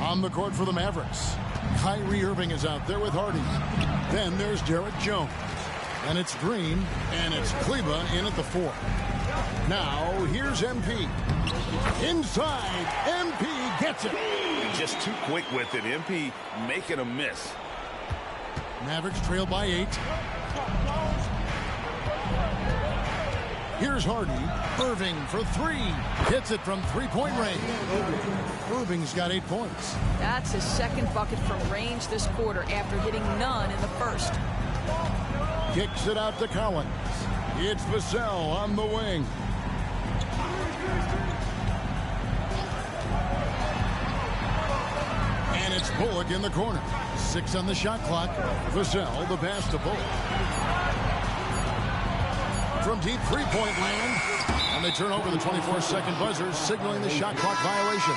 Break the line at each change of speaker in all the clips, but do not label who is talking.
On the court for the Mavericks, Kyrie Irving is out there with Hardy. Then there's Derek Jones. And it's Green, and it's Kleber in at the 4. Now, here's MP. Inside, MP gets it.
Just too quick with it. MP making a miss.
Mavericks trail by 8. Here's Hardy. Irving for 3. Hits it from three-point range. Irving's got 8 points.
That's his second bucket from range this quarter after hitting none in the first.
Kicks it out to Collins. It's Vassell on the wing. And it's Bullock in the corner. 6 on the shot clock. Vassell, the pass to Bullock. From deep three-point land. And they turn over the 24-second buzzer, signaling the shot clock violation.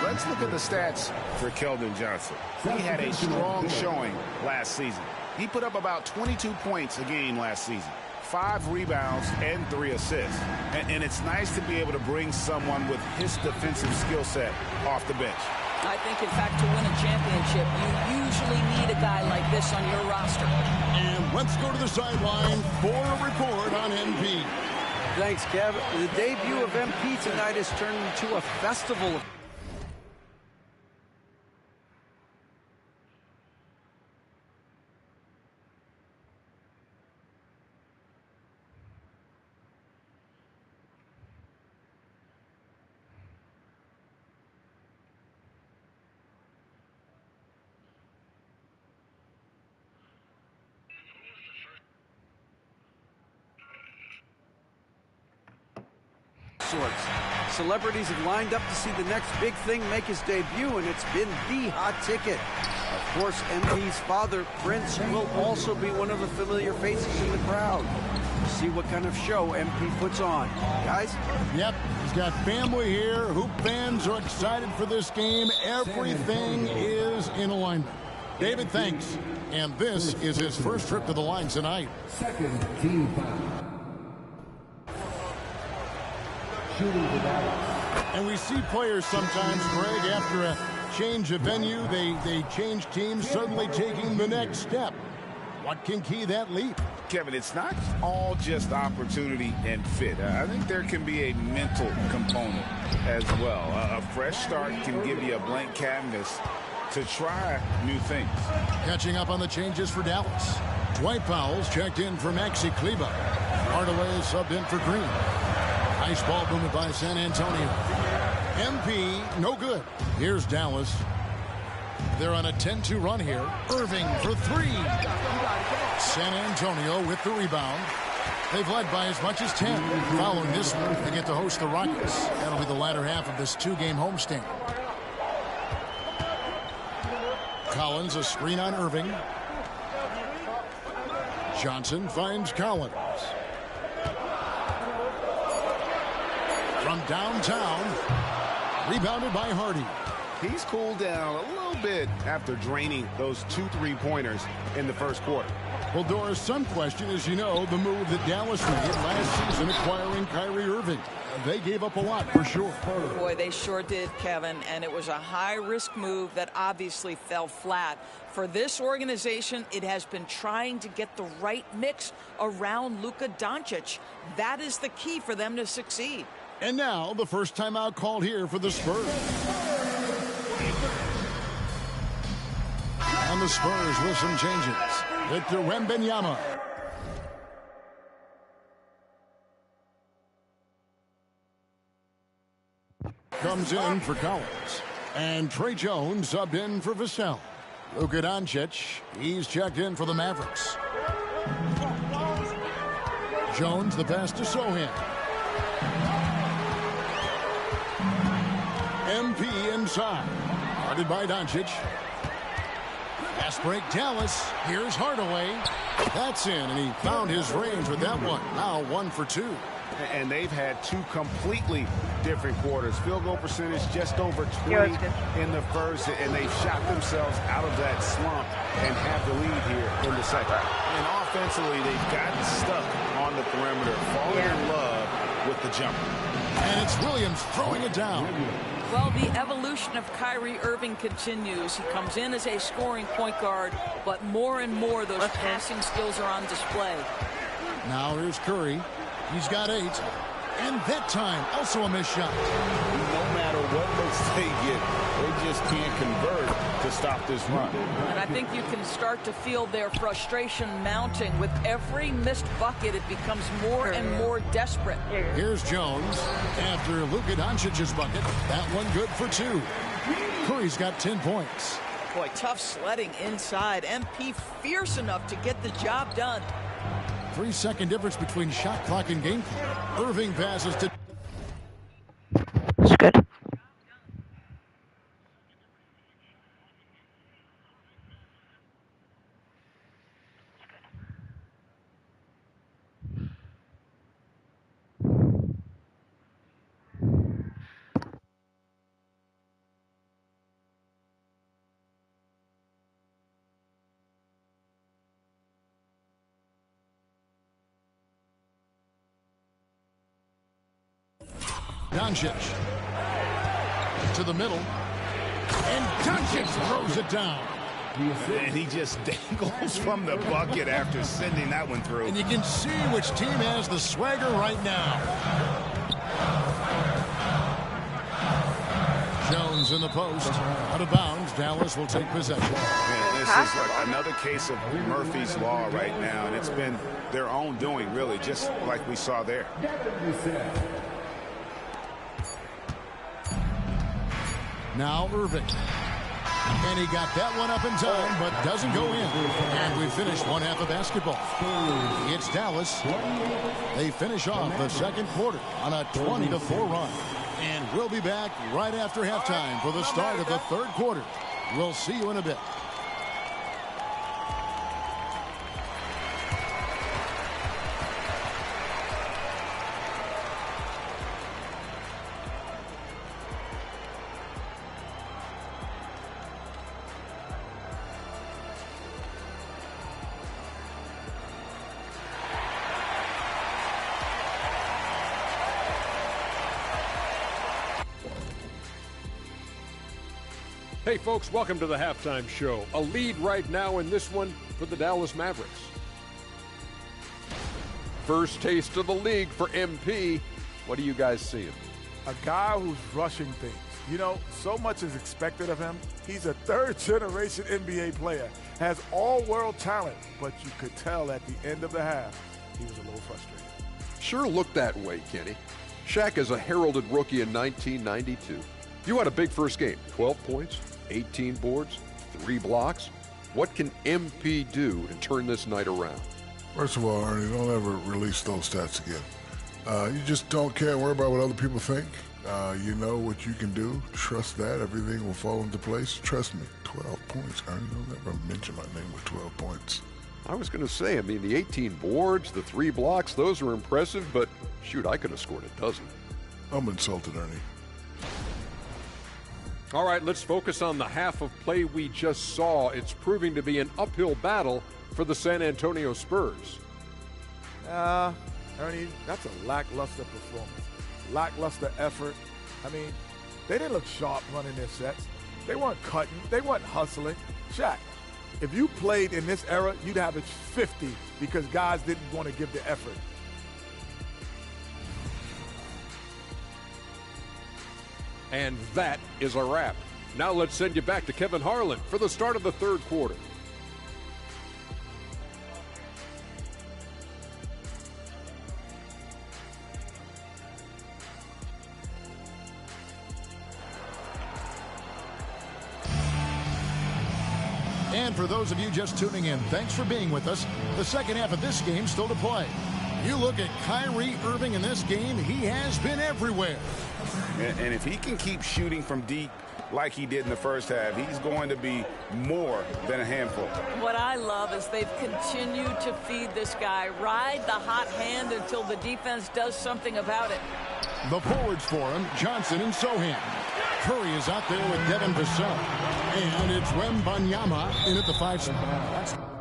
Let's look at the stats for Keldon Johnson. He had a strong showing last season. He put up about 22 points a game last season, 5 rebounds and 3 assists. And it's nice to be able to bring someone with his defensive skill set off the bench.
I think, in fact, to win a championship, you usually need a guy like this on your roster.
And let's go to the sideline for a report on MP.
Thanks, Kev. The debut of MP tonight has turned into a festival. Sorts. Celebrities have lined up to see the next big thing make his debut, and it's been the hot ticket. Of course, MP's father, Prince, will also be one of the familiar faces in the crowd. See what kind of show MP puts on. Guys?
Yep, he's got family here. Hoop fans are excited for this game. Everything is in alignment. David, thanks. And this is his first trip to the line tonight.
Second team foul.
And we see players sometimes, Greg, after a change of venue, they change teams, suddenly taking the next step. What can key that leap?
Kevin, it's not all just opportunity and fit. I think there can be a mental component as well. A fresh start can give you a blank canvas to try new things.
Catching up on the changes for Dallas. Dwight Powell's checked in for Maxi Kleber. Hardaway is subbed in for Green. Nice ball movement by San Antonio. MP, no good. Here's Dallas. They're on a 10-2 run here. Irving for 3. San Antonio with the rebound. They've led by as much as 10. Following this one, they get to host the Rockets. That'll be the latter half of this 2-game homestand. Collins, a screen on Irving. Johnson finds Collins. From downtown, rebounded by Hardy.
He's cooled down a little bit after draining those 2 3-pointers in the first quarter.
Well, Doris, some question, as you know, the move that Dallas made last season acquiring Kyrie Irving. They gave up a lot for sure.
Boy, they sure did, Kevin, and it was a high-risk move that obviously fell flat. For this organization, it has been trying to get the right mix around Luka Doncic. That is the key for them to succeed.
And now, the first timeout called here for the Spurs. And the Spurs with some changes. Victor Wembanyama. Comes in for Collins. And Trey Jones subbed in for Vassell. Luka Doncic, he's checked in for the Mavericks. Jones, the pass to Sohan. MP inside. Guarded by Doncic. Fast break, Dallas. Here's Hardaway. That's in, and he found his range with that one. Now 1 for 2.
And they've had 2 completely different quarters. Field goal percentage just over 20 in the first, and they've shot themselves out of that slump and have the lead here in the second. And offensively, they've gotten stuck on the perimeter, falling in love with the jumper.
And it's Williams throwing it down.
Well, the evolution of Kyrie Irving continues. He comes in as a scoring point guard, but more and more those passing skills are on display.
Now here's Curry. He's got 8. And that time, also a missed shot.
No matter what looks they get, they just can't convert to stop this run.
And I think you can start to feel their frustration mounting. With every missed bucket, it becomes more and more desperate.
Here's Jones after Luka Doncic's bucket. That one good for 2. Curry's got 10 points.
Boy, tough sledding inside. MP fierce enough to get the job done.
3-second difference between shot clock and game clock. Irving passes to...
It's good.
Doncic to the middle, and Doncic throws it down.
And he just dangles from the bucket after sending that one through.
And you can see which team has the swagger right now. Jones in the post, out of bounds. Dallas will take possession.
Man, this is like another case of Murphy's Law right now, and it's been their own doing, really, just like we saw there.
Now Irving. And he got that one up in time, but doesn't go in. And we finished one half of basketball. It's Dallas. They finish off the second quarter on a 20-4 run. And we'll be back right after halftime for the start of the third quarter. We'll see you in a bit.
Hey folks, welcome to the halftime show. A lead right now in this one for the Dallas Mavericks. First taste of the league for MP. What are you guys seeing?
A guy who's rushing things. You know, so much is expected of him. He's a third-generation NBA player, has all-world talent, but you could tell at the end of the half he was a little frustrated.
Sure looked that way, Kenny. Shaq is a heralded rookie in 1992. You had a big first game, 12 points, 18 boards, 3 blocks. What can MP do to turn this night around?
First of all, Ernie, don't ever release those stats again. You just don't care and worry about what other people think. You know what you can do. Trust that. Everything will fall into place. Trust me. 12 points, Ernie. Don't ever mention my name with 12 points.
I was going to say, I mean, the 18 boards, the 3 blocks, those are impressive, but shoot, I could have scored a dozen.
I'm insulted, Ernie.
All right, let's focus on the half of play we just saw. It's proving to be an uphill battle for the San Antonio Spurs.
Ernie, that's a lackluster performance. Lackluster effort. I mean, they didn't look sharp running their sets. They weren't cutting. They weren't hustling. Shaq, if you played in this era, you'd average 50 because guys didn't want to give the effort.
And that is a wrap. Now let's send you back to Kevin Harlan for the start of the third quarter.
And for those of you just tuning in, thanks for being with us. The second half of this game still to play. You look at Kyrie Irving in this game, he has been everywhere.
And if he can keep shooting from deep like he did in the first half, he's going to be more than a handful.
What I love is they've continued to feed this guy, ride the hot hand until the defense does something about it.
The forwards for him, Johnson and Sohan. Curry is out there with Devin Vassell. And it's Wembanyama in at the 5 spot.